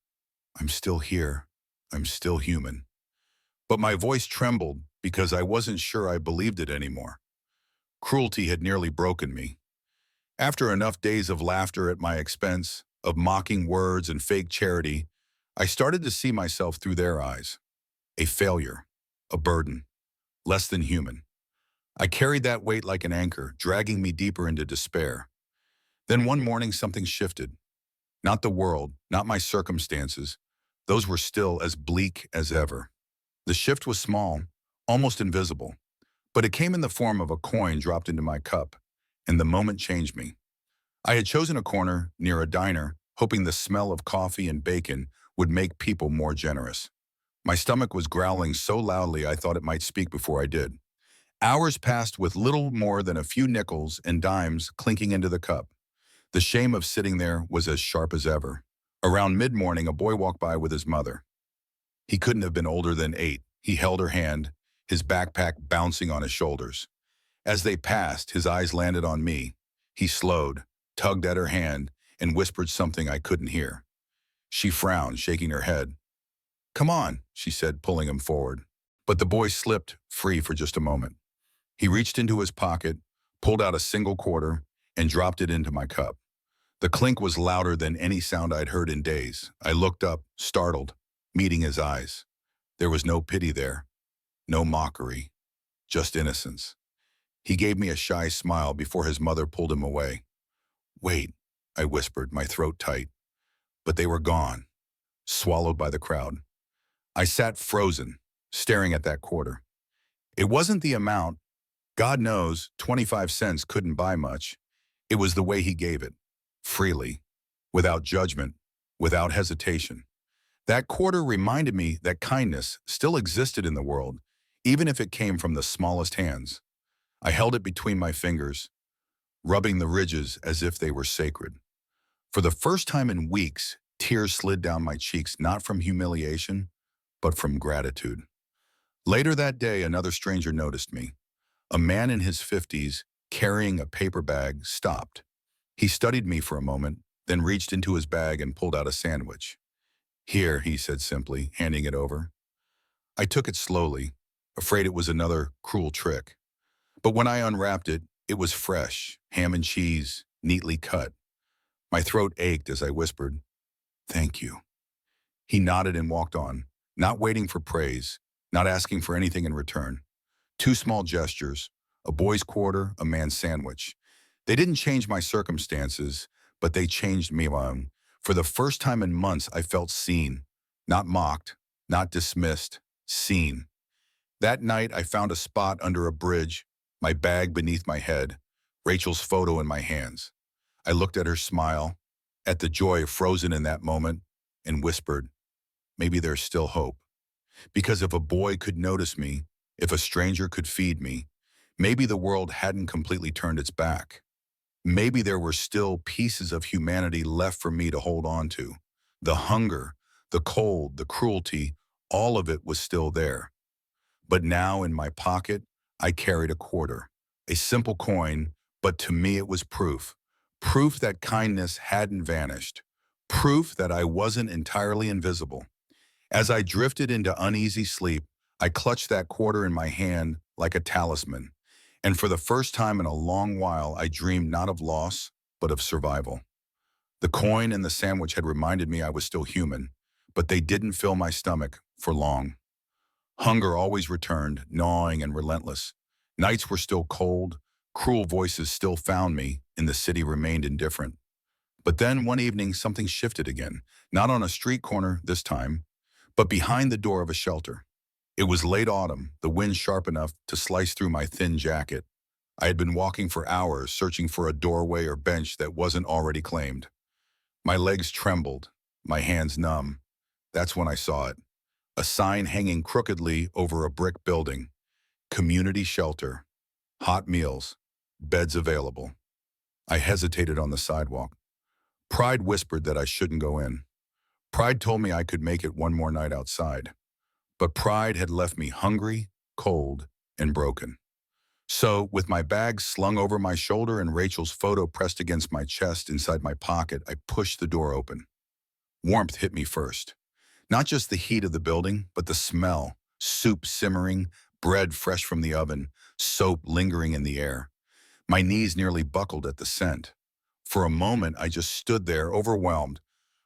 "I'm still here. I'm still human." But my voice trembled because I wasn't sure I believed it anymore. Cruelty had nearly broken me. After enough days of laughter at my expense, of mocking words and fake charity, I started to see myself through their eyes. A failure, a burden, less than human. I carried that weight like an anchor, dragging me deeper into despair. Then one morning something shifted. Not the world, not my circumstances. Those were still as bleak as ever. The shift was small, almost invisible, but it came in the form of a coin dropped into my cup, and the moment changed me. I had chosen a corner near a diner, hoping the smell of coffee and bacon would make people more generous. My stomach was growling so loudly I thought it might speak before I did. Hours passed with little more than a few nickels and dimes clinking into the cup. The shame of sitting there was as sharp as ever. Around mid-morning, a boy walked by with his mother. He couldn't have been older than 8. He held her hand, his backpack bouncing on his shoulders. As they passed, his eyes landed on me. He slowed, tugged at her hand, and whispered something I couldn't hear. She frowned, shaking her head. "Come on," she said, pulling him forward. But the boy slipped free for just a moment. He reached into his pocket, pulled out a single quarter, and dropped it into my cup. The clink was louder than any sound I'd heard in days. I looked up, startled, meeting his eyes. There was no pity there, no mockery, just innocence. He gave me a shy smile before his mother pulled him away. "Wait," I whispered, my throat tight. But they were gone, swallowed by the crowd. I sat frozen, staring at that quarter. It wasn't the amount. God knows, 25 cents couldn't buy much. It was the way he gave it, freely, without judgment, without hesitation. That quarter reminded me that kindness still existed in the world, even if it came from the smallest hands. I held it between my fingers, rubbing the ridges as if they were sacred. For the first time in weeks, tears slid down my cheeks, not from humiliation, but from gratitude. Later that day, another stranger noticed me. A man in his 50s, carrying a paper bag, stopped. He studied me for a moment, then reached into his bag and pulled out a sandwich. "Here," he said simply, handing it over. I took it slowly, afraid it was another cruel trick. But when I unwrapped it, it was fresh, ham and cheese, neatly cut. My throat ached as I whispered, "Thank you." He nodded and walked on, not waiting for praise, not asking for anything in return. Two small gestures, a boy's quarter, a man's sandwich. They didn't change my circumstances, but they changed me. For the first time in months, I felt seen, not mocked, not dismissed, seen. That night, I found a spot under a bridge, my bag beneath my head, Rachel's photo in my hands. I looked at her smile, at the joy frozen in that moment, and whispered, "Maybe there's still hope." Because if a boy could notice me, if a stranger could feed me, maybe the world hadn't completely turned its back. Maybe there were still pieces of humanity left for me to hold on to. The hunger, the cold, the cruelty, all of it was still there. But now in my pocket, I carried a quarter, a simple coin, but to me it was proof. Proof that kindness hadn't vanished. Proof that I wasn't entirely invisible. As I drifted into uneasy sleep, I clutched that quarter in my hand like a talisman. And for the first time in a long while, I dreamed not of loss, but of survival. The coin and the sandwich had reminded me I was still human, but they didn't fill my stomach for long. Hunger always returned, gnawing and relentless. Nights were still cold, cruel voices still found me, and the city remained indifferent. But then one evening, something shifted again, not on a street corner this time, but behind the door of a shelter. It was late autumn, the wind sharp enough to slice through my thin jacket. I had been walking for hours, searching for a doorway or bench that wasn't already claimed. My legs trembled, my hands numb. That's when I saw it. A sign hanging crookedly over a brick building. Community shelter. Hot meals. Beds available. I hesitated on the sidewalk. Pride whispered that I shouldn't go in. Pride told me I could make it one more night outside. But pride had left me hungry, cold, and broken. So, with my bag slung over my shoulder and Rachel's photo pressed against my chest inside my pocket, I pushed the door open. Warmth hit me first. Not just the heat of the building, but the smell. Soup simmering, bread fresh from the oven, soap lingering in the air. My knees nearly buckled at the scent. For a moment, I just stood there, overwhelmed.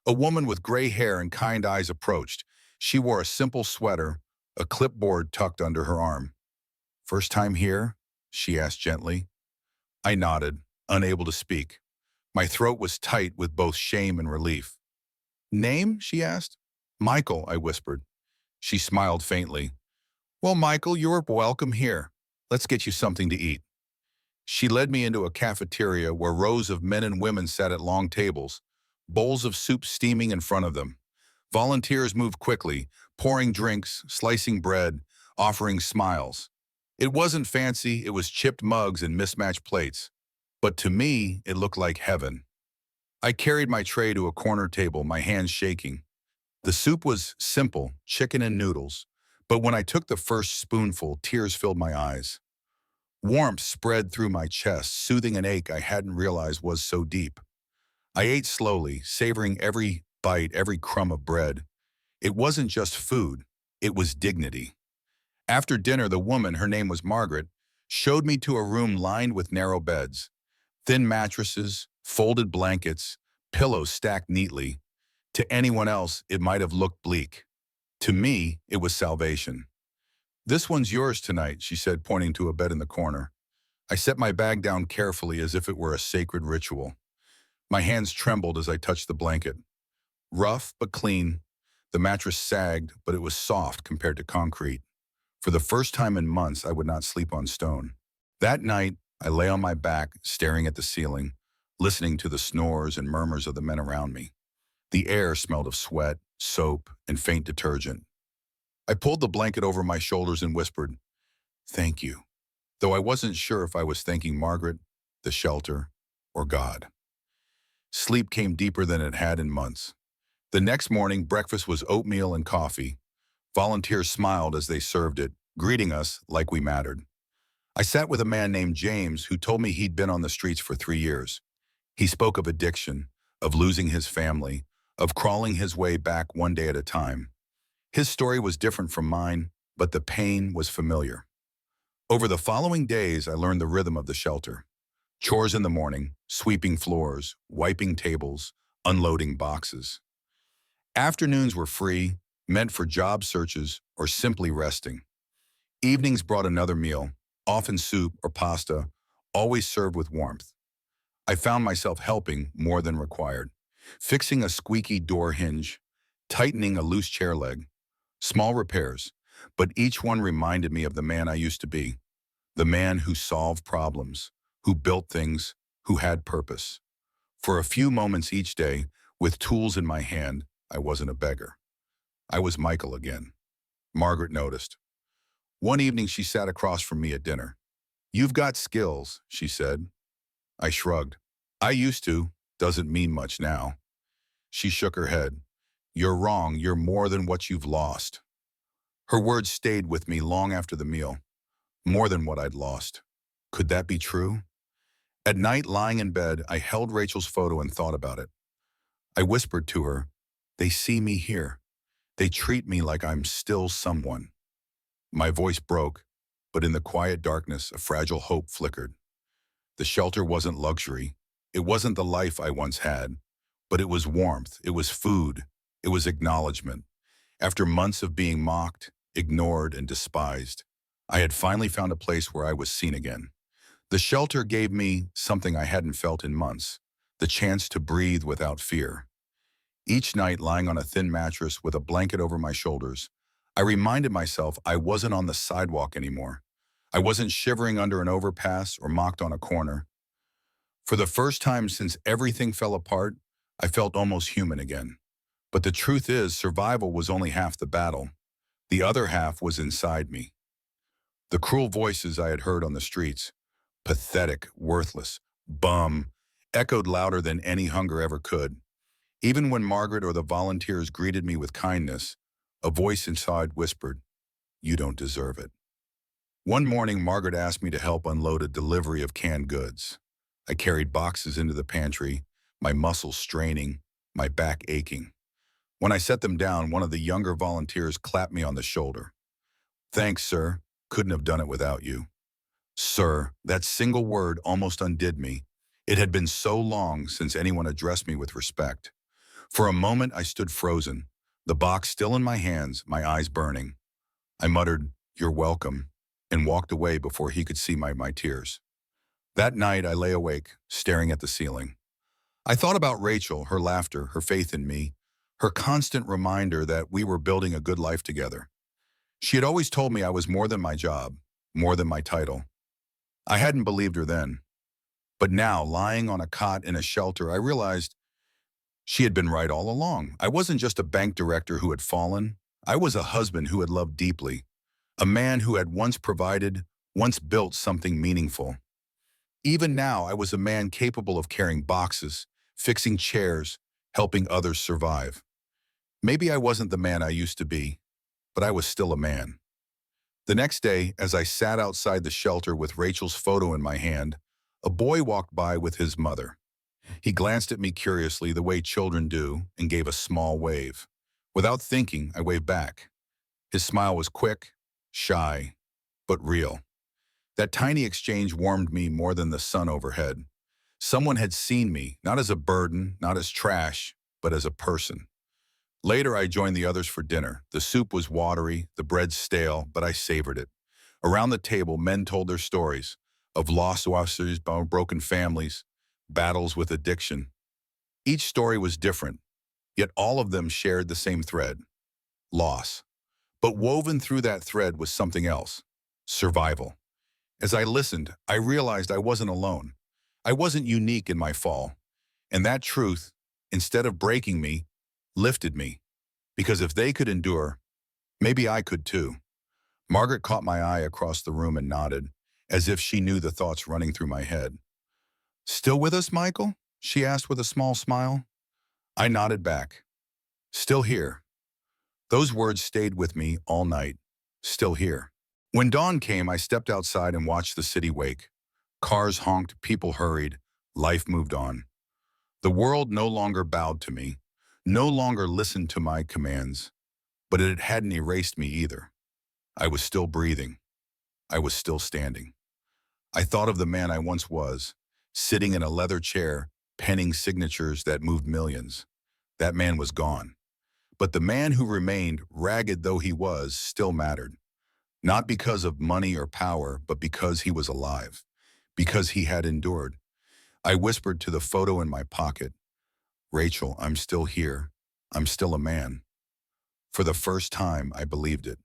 A woman with gray hair and kind eyes approached. She wore a simple sweater, a clipboard tucked under her arm. "First time here?" she asked gently. I nodded, unable to speak. My throat was tight with both shame and relief. "Name?" she asked. "Michael," I whispered. She smiled faintly. "Well, Michael, you're welcome here. Let's get you something to eat." She led me into a cafeteria where rows of men and women sat at long tables, bowls of soup steaming in front of them. Volunteers moved quickly, pouring drinks, slicing bread, offering smiles. It wasn't fancy, it was chipped mugs and mismatched plates. But to me, it looked like heaven. I carried my tray to a corner table, my hands shaking. The soup was simple, chicken and noodles. But when I took the first spoonful, tears filled my eyes. Warmth spread through my chest, soothing an ache I hadn't realized was so deep. I ate slowly, savoring every bite, every crumb of bread. It wasn't just food, it was dignity. After dinner, the woman, her name was Margaret, showed me to a room lined with narrow beds, thin mattresses, folded blankets, pillows stacked neatly. To anyone else, it might have looked bleak. To me, it was salvation. "This one's yours tonight," she said, pointing to a bed in the corner. I set my bag down carefully as if it were a sacred ritual. My hands trembled as I touched the blanket. Rough but clean, the mattress sagged, but it was soft compared to concrete. For the first time in months, I would not sleep on stone. That night, I lay on my back, staring at the ceiling, listening to the snores and murmurs of the men around me. The air smelled of sweat, soap, and faint detergent. I pulled the blanket over my shoulders and whispered, "Thank you," though I wasn't sure if I was thanking Margaret, the shelter, or God. Sleep came deeper than it had in months. The next morning, breakfast was oatmeal and coffee. Volunteers smiled as they served it, greeting us like we mattered. I sat with a man named James who told me he'd been on the streets for 3 years. He spoke of addiction, of losing his family, of crawling his way back one day at a time. His story was different from mine, but the pain was familiar. Over the following days, I learned the rhythm of the shelter. Chores in the morning, sweeping floors, wiping tables, unloading boxes. Afternoons were free, meant for job searches or simply resting. Evenings brought another meal, often soup or pasta, always served with warmth. I found myself helping more than required, fixing a squeaky door hinge, tightening a loose chair leg. Small repairs, but each one reminded me of the man I used to be, the man who solved problems, who built things, who had purpose. For a few moments each day, with tools in my hand, I wasn't a beggar. I was Michael again. Margaret noticed. One evening she sat across from me at dinner. "You've got skills," she said. I shrugged. "I used to. Doesn't mean much now." She shook her head. "You're wrong. You're more than what you've lost." Her words stayed with me long after the meal. More than what I'd lost. Could that be true? At night, lying in bed, I held Rachel's photo and thought about it. I whispered to her, "They see me here. They treat me like I'm still someone." My voice broke, but in the quiet darkness, a fragile hope flickered. The shelter wasn't luxury. It wasn't the life I once had, but it was warmth. It was food. It was acknowledgement. After months of being mocked, ignored, and despised, I had finally found a place where I was seen again. The shelter gave me something I hadn't felt in months, the chance to breathe without fear. Each night, lying on a thin mattress with a blanket over my shoulders, I reminded myself I wasn't on the sidewalk anymore. I wasn't shivering under an overpass or mocked on a corner. For the first time since everything fell apart, I felt almost human again. But the truth is, survival was only half the battle. The other half was inside me. The cruel voices I had heard on the streets, pathetic, worthless, bum, echoed louder than any hunger ever could. Even when Margaret or the volunteers greeted me with kindness, a voice inside whispered, "You don't deserve it." One morning, Margaret asked me to help unload a delivery of canned goods. I carried boxes into the pantry, my muscles straining, my back aching. When I set them down, one of the younger volunteers clapped me on the shoulder. "Thanks, sir. Couldn't have done it without you." Sir, that single word almost undid me. It had been so long since anyone addressed me with respect. For a moment, I stood frozen, the box still in my hands, my eyes burning. I muttered, "You're welcome," and walked away before he could see my tears. That night, I lay awake, staring at the ceiling. I thought about Rachel, her laughter, her faith in me, her constant reminder that we were building a good life together. She had always told me I was more than my job, more than my title. I hadn't believed her then. But now, lying on a cot in a shelter, I realized she had been right all along. I wasn't just a bank director who had fallen. I was a husband who had loved deeply, a man who had once provided, once built something meaningful. Even now, I was a man capable of carrying boxes, fixing chairs, helping others survive. Maybe I wasn't the man I used to be, but I was still a man. The next day, as I sat outside the shelter with Rachel's photo in my hand, a boy walked by with his mother. He glanced at me curiously, the way children do, and gave a small wave. Without thinking, I waved back. His smile was quick, shy, but real. That tiny exchange warmed me more than the sun overhead. Someone had seen me, not as a burden, not as trash, but as a person. Later, I joined the others for dinner. The soup was watery, the bread stale, but I savored it. Around the table, men told their stories of lost officers, broken families, battles with addiction. Each story was different, yet all of them shared the same thread: loss. But woven through that thread was something else: survival. As I listened, I realized I wasn't alone. I wasn't unique in my fall. And that truth, instead of breaking me, lifted me. Because if they could endure, maybe I could too. Margaret caught my eye across the room and nodded, as if she knew the thoughts running through my head. "Still with us, Michael?" she asked with a small smile. I nodded back. "Still here." Those words stayed with me all night. Still here. When dawn came, I stepped outside and watched the city wake. Cars honked, people hurried, life moved on. The world no longer bowed to me, no longer listened to my commands, but it hadn't erased me either. I was still breathing. I was still standing. I thought of the man I once was, sitting in a leather chair, penning signatures that moved millions. That man was gone. But the man who remained, ragged though he was, still mattered. Not because of money or power, but because he was alive, because he had endured. I whispered to the photo in my pocket, "Rachel, I'm still here. I'm still a man." For the first time, I believed it.